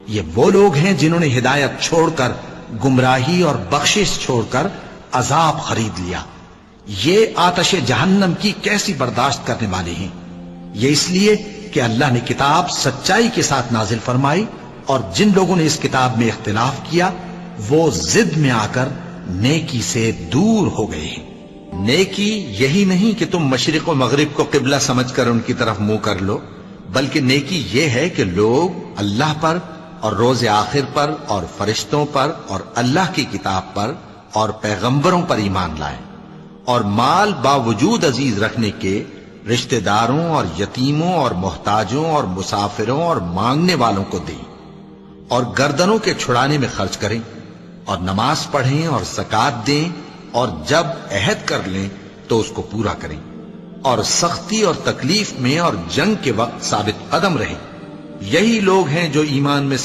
یہ وہ لوگ ہیں جنہوں نے ہدایت چھوڑ کر گمراہی اور بخشش چھوڑ کر عذاب خرید لیا. یہ آتش جہنم کی کیسی برداشت کرنے والے ہیں. یہ اس لیے کہ اللہ نے کتاب سچائی کے ساتھ نازل فرمائی، اور جن لوگوں نے اس کتاب میں اختلاف کیا وہ ضد میں آ کر نیکی سے دور ہو گئے ہیں. نیکی یہی نہیں کہ تم مشرق و مغرب کو قبلہ سمجھ کر ان کی طرف منہ کر لو، بلکہ نیکی یہ ہے کہ لوگ اللہ پر اور روز آخر پر اور فرشتوں پر اور اللہ کی کتاب پر اور پیغمبروں پر ایمان لائیں، اور مال باوجود عزیز رکھنے کے رشتہ داروں اور یتیموں اور محتاجوں اور مسافروں اور مانگنے والوں کو دیں، اور گردنوں کے چھڑانے میں خرچ کریں، اور نماز پڑھیں اور زکوٰۃ دیں، اور جب عہد کر لیں تو اس کو پورا کریں، اور سختی اور تکلیف میں اور جنگ کے وقت ثابت قدم رہیں. یہی لوگ ہیں جو ایمان میں